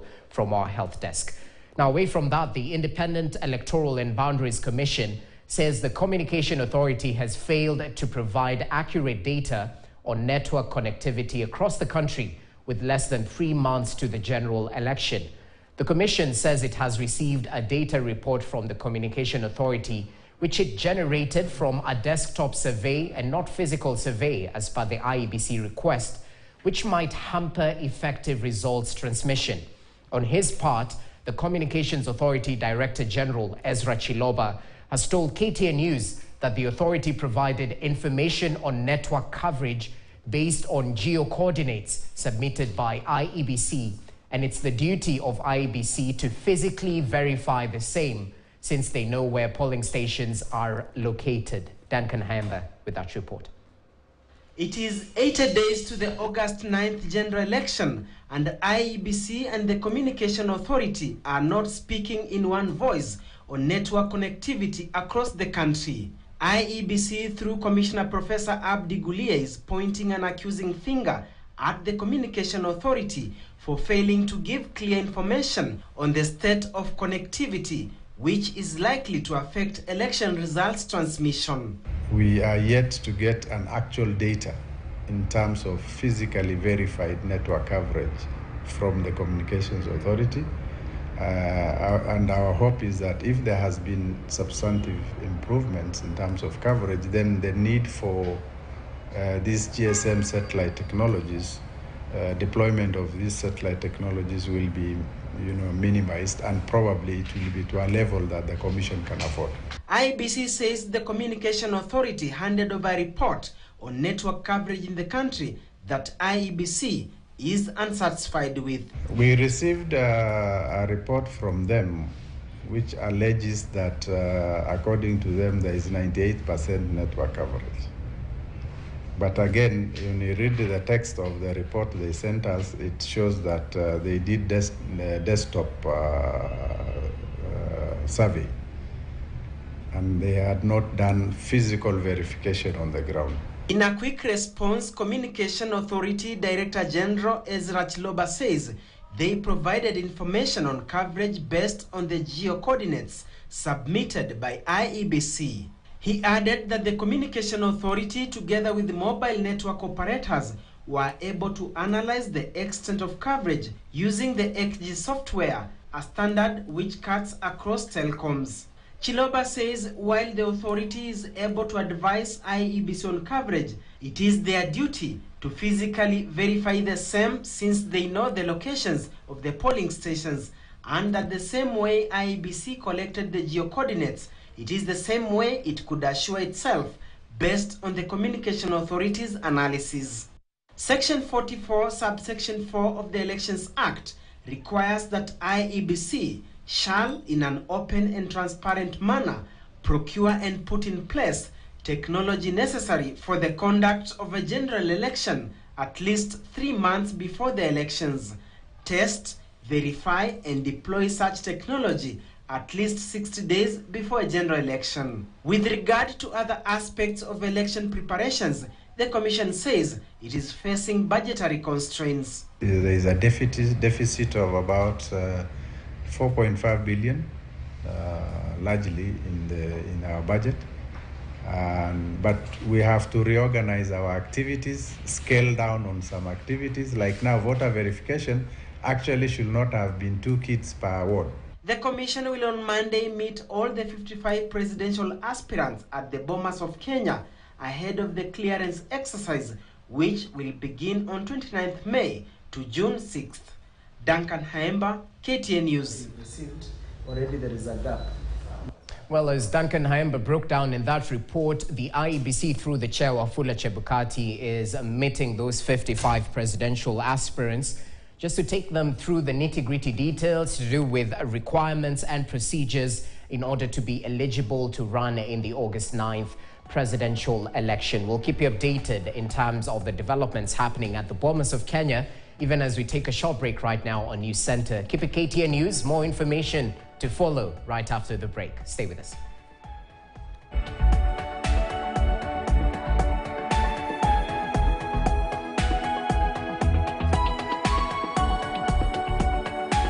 more from our health desk. Now, away from that, the Independent Electoral and Boundaries Commission says the Communication Authority has failed to provide accurate data on network connectivity across the country with less than 3 months to the general election. The Commission says it has received a data report from the Communication Authority, which it generated from a desktop survey and not physical survey as per the IEBC request, which might hamper effective results transmission. On his part, the Communications Authority Director General Ezra Chiloba has told KTN News that the authority provided information on network coverage based on geo-coordinates submitted by IEBC, and it's the duty of IEBC to physically verify the same since they know where polling stations are located. Duncan Hamber with that report. It is 80 days to the August 9th general election, and IEBC and the Communication Authority are not speaking in one voice on network connectivity across the country. IEBC, through Commissioner Professor Abdi Gulia, is pointing an accusing finger at the Communication Authority for failing to give clear information on the state of connectivity, which is likely to affect election results transmission. We are yet to get an actual data in terms of physically verified network coverage from the Communications Authority. And our hope is that if there has been substantive improvements in terms of coverage, then the need for these GSM satellite technologies, deployment of these satellite technologies will be minimized, and probably it will be to a level that the Commission can afford. IEBC says the Communication Authority handed over a report on network coverage in the country that IEBC is unsatisfied with. We received a report from them which alleges that according to them there is 98% network coverage. But again, when you read the text of the report they sent us, it shows that they did desktop survey, and they had not done physical verification on the ground. In a quick response, Communication Authority Director General Ezra Chiloba says they provided information on coverage based on the geo-coordinates submitted by IEBC. He added that the Communication Authority, together with the mobile network operators, were able to analyze the extent of coverage using the XG software, a standard which cuts across telecoms. Chiloba says while the authority is able to advise IEBC on coverage, it is their duty to physically verify the same since they know the locations of the polling stations, and that the same way IEBC collected the geo-coordinates, it is the same way it could assure itself based on the Communication Authority's analysis. Section 44, subsection 4 of the Elections Act requires that IEBC shall, in an open and transparent manner, procure and put in place technology necessary for the conduct of a general election at least 3 months before the elections, test, verify, and deploy such technology at least 60 days before a general election. With regard to other aspects of election preparations, the Commission says it is facing budgetary constraints. There is a deficit of about 4.5 billion, largely in our budget. But we have to reorganize our activities, scale down on some activities. Like now, voter verification actually should not have been 2 kits per ward. The Commission will on Monday meet all the 55 presidential aspirants at the Bomas of Kenya ahead of the clearance exercise, which will begin on 29th May to June 6th. Duncan Haemba, KTN News. Already there is a gap. Well, as Duncan Haemba broke down in that report, the IEBC, through the chair Wafula Chebukati, is meeting those 55 presidential aspirants just to take them through the nitty-gritty details to do with requirements and procedures in order to be eligible to run in the August 9th presidential election. We'll keep you updated in terms of the developments happening at the Bomas of Kenya, even as we take a short break right now on News Center. Keep it KTN News. More information to follow right after the break. Stay with us.